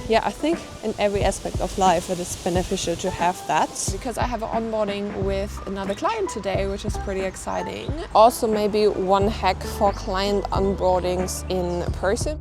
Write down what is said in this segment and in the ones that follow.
Yeah, I think in every aspect of life it is beneficial to have that, because I have an onboarding with another client today, which is pretty exciting. Also maybe one hack for client onboardings in person.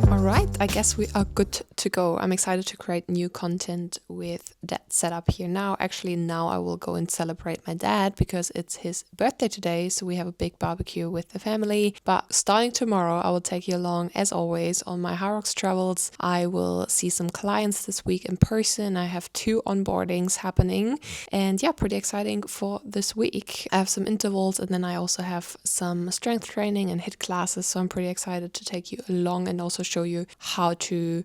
Alright, I guess we are good to go. I'm excited to create new content with that setup here now. Actually, now I will go and celebrate my dad because it's his birthday today, so we have a big barbecue with the family. But starting tomorrow, I will take you along, as always, on my HYROX travels. I will see some clients this week in person. I have 2 onboardings happening, and yeah, pretty exciting for this week. I have some intervals, and then I also have some strength training and HIIT classes, so I'm pretty excited to take you along and also show you how to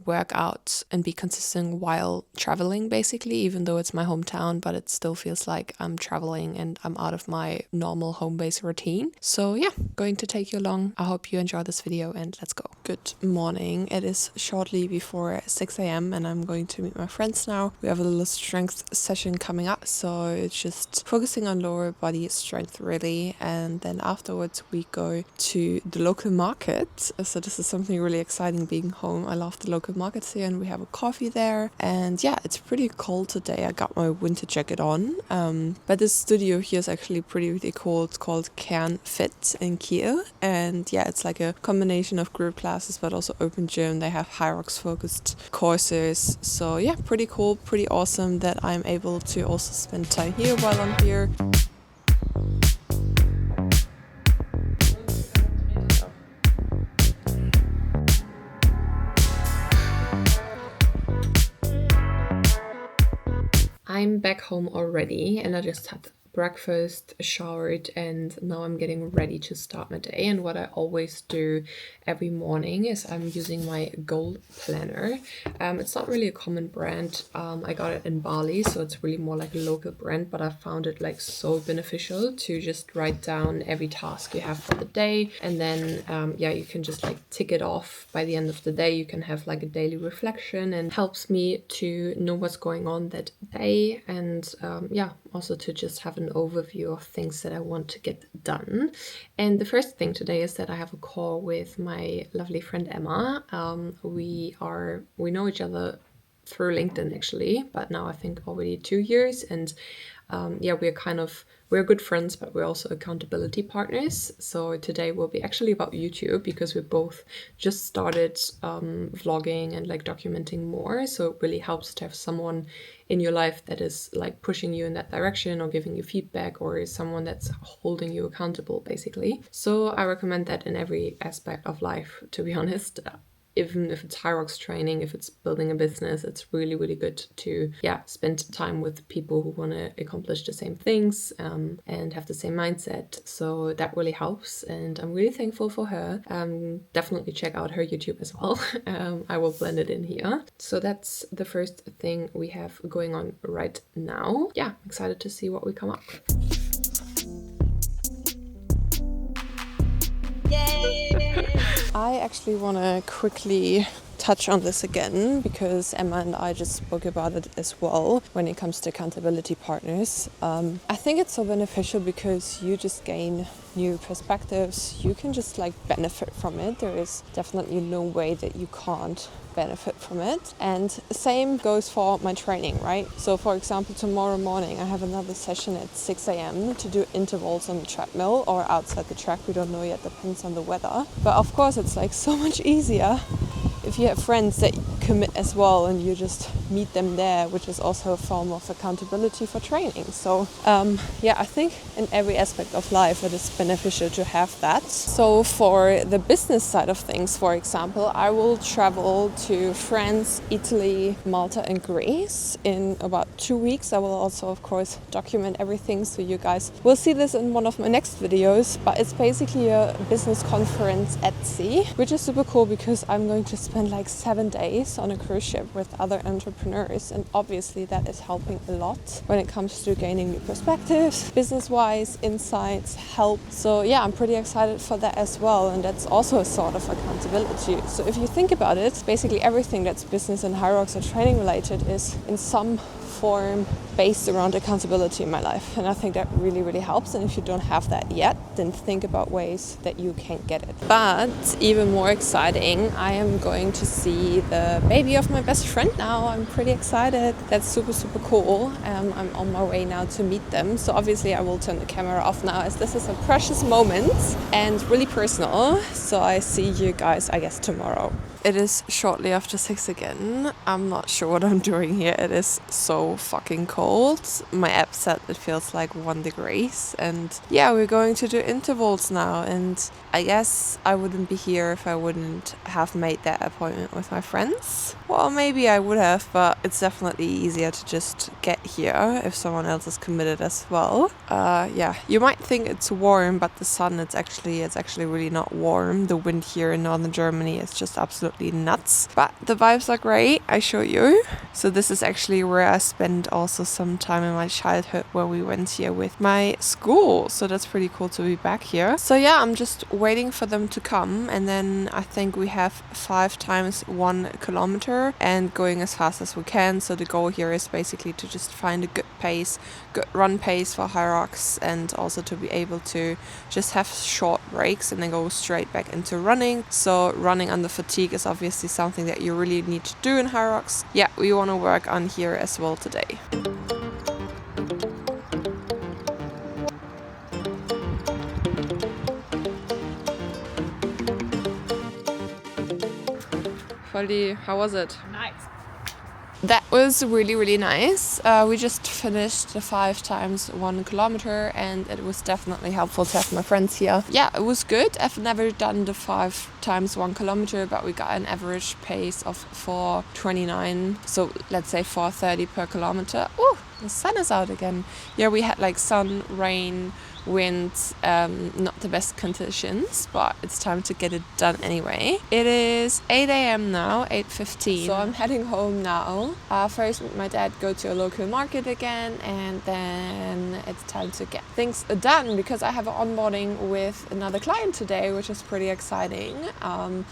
work out and be consistent while traveling, basically, even though it's my hometown, but it still feels like I'm traveling and I'm out of my normal home base routine. So yeah, going to take you along. I hope you enjoy this video and let's go. Good morning. It is shortly before 6 a.m. and I'm going to meet my friends now. We have a little strength session coming up, so it's just focusing on lower body strength really, and then afterwards we go to the local market. So this is something really exciting being home. I love the local markets here and we have a coffee there, and yeah, it's pretty cold today. I got my winter jacket on, but this studio here is actually pretty cool. It's called Kern Fit in Kiel, and yeah, it's like a combination of group classes but also open gym. They have HYROX focused courses, so yeah, pretty cool, pretty awesome that I'm able to also spend time here while I'm here. I'm back home already and I just had breakfast, showered, and now I'm getting ready to start my day. And what I always do every morning is I'm using my goal planner. It's not really a common brand. I got it in Bali, so it's really more like a local brand, but I found it like so beneficial to just write down every task you have for the day, and then yeah, you can just like tick it off by the end of the day. You can have like a daily reflection, and helps me to know what's going on that day, and yeah, also to just have an overview of things that I want to get done. And the first thing today is that I have a call with my lovely friend Emma. We know each other through LinkedIn actually, but now I think already 2 years, and yeah, we're good friends, but we're also accountability partners. So today will be actually about YouTube, because we both just started vlogging and like documenting more. So it really helps to have someone in your life that is like pushing you in that direction or giving you feedback, or is someone that's holding you accountable basically. So I recommend that in every aspect of life, to be honest. Even if it's HYROX training, if it's building a business, it's really, really good to, yeah, spend time with people who want to accomplish the same things and have the same mindset. So that really helps, and I'm really thankful for her. Definitely check out her YouTube as well. I will blend it in here. So that's the first thing we have going on right now. Yeah, excited to see what we come up with. I actually want to quickly touch on this again, because Emma and I just spoke about it as well when it comes to accountability partners. I think it's so beneficial because you just gain new perspectives. You can just like benefit from it. There is definitely no way that you can't benefit from it. And same goes for my training, right? So for example, tomorrow morning I have another session at 6 a.m. to do intervals on the treadmill or outside the track. We don't know yet, depends on the weather. But of course it's like so much easier if you have friends that commit as well and you just meet them there, which is also a form of accountability for training. So yeah, I think in every aspect of life it is beneficial to have that. So for the business side of things, for example, I will travel to France, Italy, Malta and Greece in about 2 weeks. I will also of course document everything, so you guys will see this in one of my next videos. But it's basically a business conference at sea, which is super cool because I'm going to spend like 7 days on a cruise ship with other entrepreneurs, and obviously that is helping a lot when it comes to gaining new perspectives, business-wise, insights, help. So yeah, I'm pretty excited for that as well, and that's also a sort of accountability. So if you think about it, basically everything that's business and HYROX or training related is in some form based around accountability in my life. And I think that really, really helps. And if you don't have that yet, then think about ways that you can get it. But even more exciting, I am going to see the baby of my best friend now. I'm pretty excited. That's super, super cool. I'm on my way now to meet them. So obviously I will turn the camera off now, as this is a precious moment and really personal. So I see you guys, I guess, tomorrow. It is shortly after 6 again. I'm not sure what I'm doing here. It is so fucking cold. My app said it feels like 1 degrees. And yeah, we're going to do intervals now. And I guess I wouldn't be here if I wouldn't have made that appointment with my friends. Well, maybe I would have, but it's definitely easier to just get here if someone else is committed as well. Yeah, you might think it's warm, but the sun, it's actually really not warm. The wind here in northern Germany is just absolutely nuts, but the vibes are great. I show you. So this is actually where I spent also some time in my childhood, where we went here with my school. So that's pretty cool to be back here. So yeah, I'm just waiting for them to come, and then I think we have 5 times 1 kilometer and going as fast as we can. So the goal here is basically to just find a good pace, good run pace for HYROX, and also to be able to just have short breaks and then go straight back into running. So running under fatigue is obviously something that you really need to do in HYROX. Yeah, we want to work on here as well today. Voldi, how was it? Nice. That was really, really nice. We just finished the 5 times 1 kilometer, and it was definitely helpful to have my friends here. Yeah, it was good. I've never done the 5 times 1 kilometer, but we got an average pace of 4:29. So let's say 4:30 per kilometer. Oh, the sun is out again. Yeah, we had like sun, rain, wind, not the best conditions, but it's time to get it done anyway. It is 8 a.m. now, 8:15. So I'm heading home now. First with my dad, go to a local market again, and then it's time to get things done, because I have an onboarding with another client today, which is pretty exciting.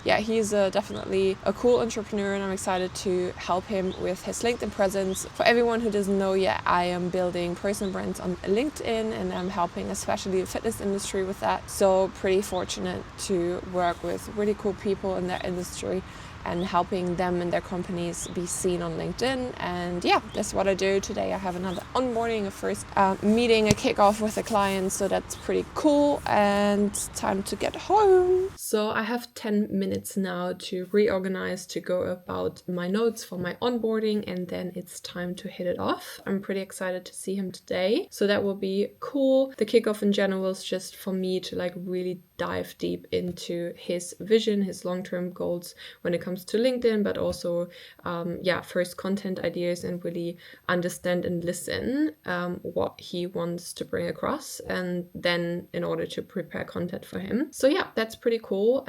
Yeah, he's definitely a cool entrepreneur, and I'm excited to help him with his LinkedIn presence. For everyone who doesn't know yet, I am building personal brands on LinkedIn, and I'm helping especially the fitness industry with that. So pretty fortunate to work with really cool people in that industry and helping them and their companies be seen on LinkedIn. And yeah, that's what I do today. I have another onboarding, a first meeting, a kickoff with a client, so that's pretty cool, and time to get home. So I have 10 minutes now to reorganize, to go about my notes for my onboarding, and then it's time to hit it off. I'm pretty excited to see him today, so that will be cool. The kickoff in general is just for me to like really dive deep into his vision, his long-term goals when it comes to LinkedIn, but also first content ideas, and really understand and listen what he wants to bring across, and then in order to prepare content for him. So yeah, that's pretty cool.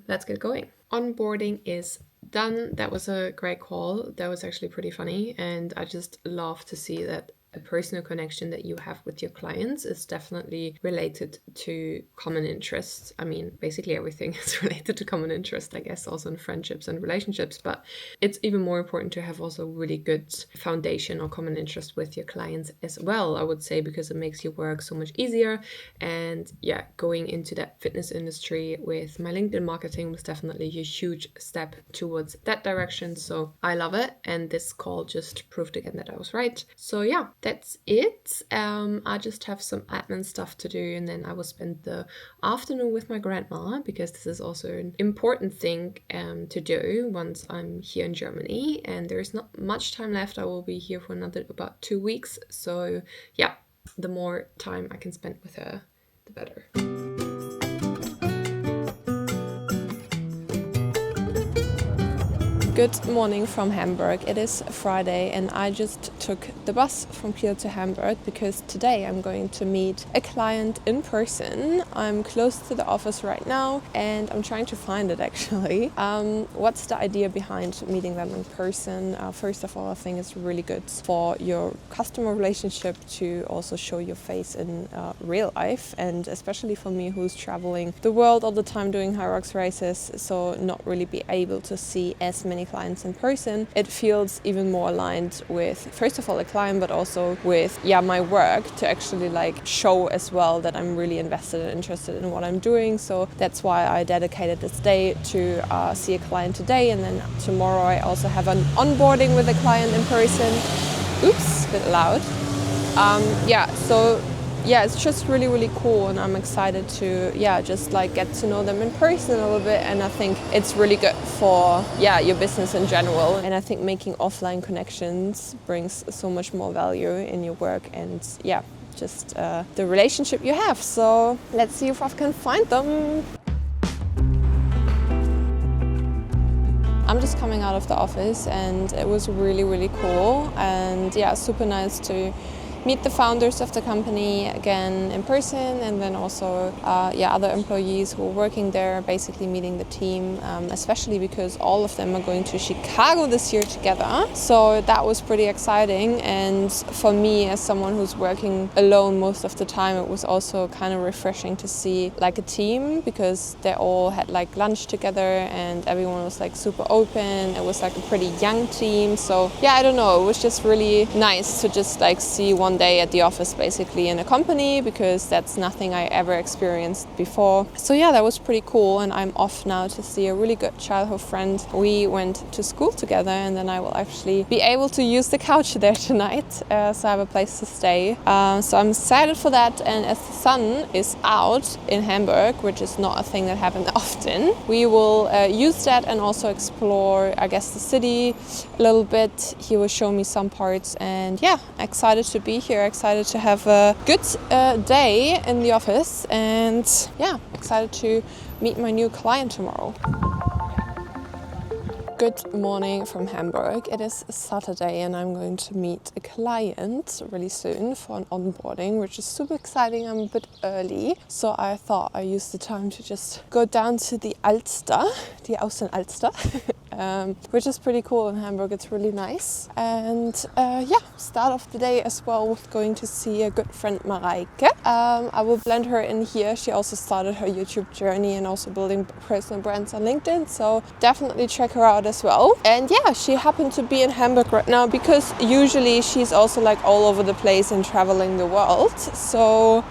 Let's get going. Onboarding is done. That was a great call. That was actually pretty funny, and I just love to see that a personal connection that you have with your clients is definitely related to common interests. I mean, basically everything is related to common interest, I guess, also in friendships and relationships, but it's even more important to have also really good foundation or common interest with your clients as well, I would say, because it makes your work so much easier. And yeah, going into that fitness industry with my LinkedIn marketing was definitely a huge step towards that direction. So I love it. And this call just proved again that I was right. So yeah, that's it. I just have some admin stuff to do, and then I will spend the afternoon with my grandma, because this is also an important thing to do once I'm here in Germany, and there's not much time left. I will be here for another about 2 weeks. So yeah, the more time I can spend with her, the better. Good morning from Hamburg. It is Friday, and I just took the bus from here to Hamburg because today I'm going to meet a client in person. I'm close to the office right now, and I'm trying to find it actually. What's the idea behind meeting them in person? First of all, I think it's really good for your customer relationship to also show your face in real life, and especially for me who's traveling the world all the time doing HYROX races, so not really be able to see as many clients in person. It feels even more aligned with, first first of all a client, but also with my work, to actually like show as well that I'm really invested and interested in what I'm doing. So that's why I dedicated this day to see a client today, and then tomorrow I also have an onboarding with a client in person. Oops, a bit loud. It's just really, really cool, and I'm excited to just like get to know them in person a little bit. And I think it's really good for your business in general. And I think making offline connections brings so much more value in your work and just the relationship you have. So let's see if I can find them. I'm just coming out of the office, and it was really, really cool, and super nice to meet the founders of the company again in person, and then also other employees who are working there, basically meeting the team, especially because all of them are going to Chicago this year together. So that was pretty exciting, and for me as someone who's working alone most of the time, it was also kind of refreshing to see like a team, because they all had like lunch together and everyone was like super open. It was like a pretty young team, so I don't know, it was just really nice to just like see one day at the office basically in a company, because that's nothing I ever experienced before. So that was pretty cool, and I'm off now to see a really good childhood friend. We went to school together, and then I will actually be able to use the couch there tonight, so I have a place to stay. So I'm excited for that, and as the sun is out in Hamburg, which is not a thing that happens often, we will use that and also explore, I guess, the city a little bit. He will show me some parts, and excited to be here, excited to have a good day in the office, and excited to meet my new client tomorrow. Good morning from Hamburg. It is Saturday, and I'm going to meet a client really soon for an onboarding, which is super exciting. I'm a bit early, so I thought I'd use the time to just go down to the Alster, the Außenalster, which is pretty cool in Hamburg. It's really nice. And start off the day as well with going to see a good friend, Mareike. I will blend her in here. She also started her YouTube journey and also building personal brands on LinkedIn, so definitely check her out as well. And she happened to be in Hamburg right now, because usually she's also like all over the place and traveling the world. So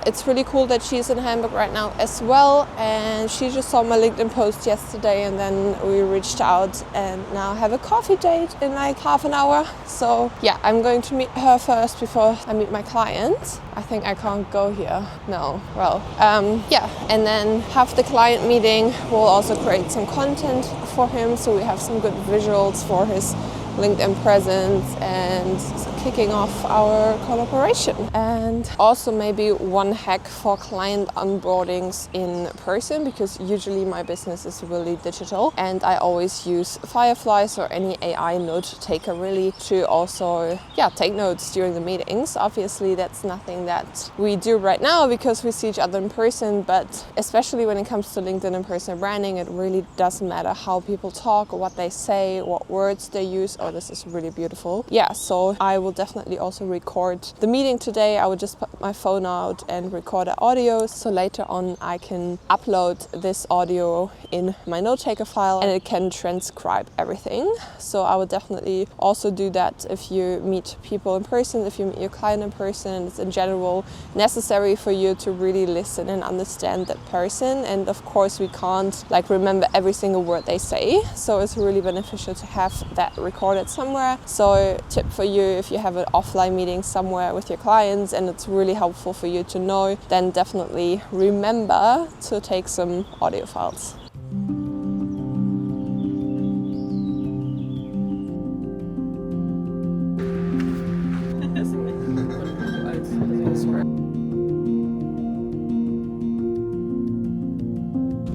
it's really cool that she's in Hamburg right now as well. And she just saw my LinkedIn post yesterday, and then we reached out and now have a coffee date in like half an hour. So I'm going to meet her first before I meet my client. I think I can't go here. No. Well, and then have the client meeting. We'll also create some content for him, so we have some good visuals for his LinkedIn presence and kicking off our collaboration. And also maybe one hack for client onboardings in person, because usually my business is really digital and I always use Fireflies or any AI note taker really to also take notes during the meetings. Obviously that's nothing that we do right now because we see each other in person, but especially when it comes to LinkedIn and personal branding, it really doesn't matter how people talk or what they say, what words they use. Oh, this is really beautiful. So I will definitely also record the meeting today. I will just put my phone out and record the audio, so later on I can upload this audio in my note taker file and it can transcribe everything. So I will definitely also do that if you meet people in person, if you meet your client in person. It's in general necessary for you to really listen and understand that person, and of course we can't remember every single word they say, so it's really beneficial to have that recorded somewhere. So tip for you, if you have an offline meeting somewhere with your clients and it's really helpful for you to know, then definitely remember to take some audio files.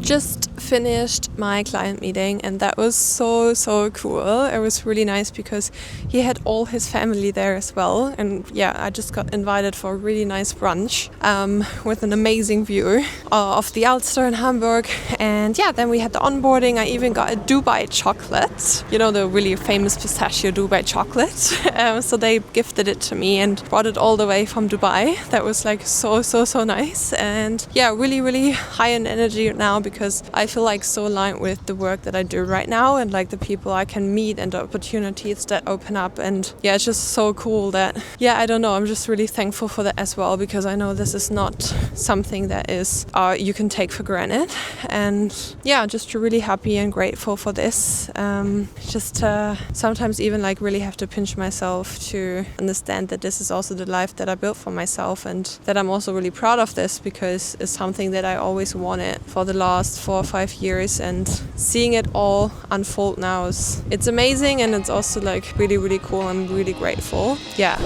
Just finished my client meeting and that was so cool. It was really nice because he had all his family there as well, and I just got invited for a really nice brunch with an amazing view of the Alster in Hamburg. And then we had the onboarding. I even got a Dubai chocolate, the really famous pistachio Dubai chocolate. So they gifted it to me and brought it all the way from Dubai. That was so nice, and really high in energy now because because I feel like so aligned with the work that I do right now and like the people I can meet and the opportunities that open up. And yeah, it's just so cool that, I don't know, I'm just really thankful for that as well, because I know this is not something that is you can take for granted. And yeah, just really happy and grateful for this. Sometimes even like really have to pinch myself to understand that this is also the life that I built for myself, and that I'm also really proud of this, because it's something that I always wanted for the last 4 or 5 years, and seeing it all unfold now it's amazing, and it's also like really, really cool. I'm really grateful. Yeah.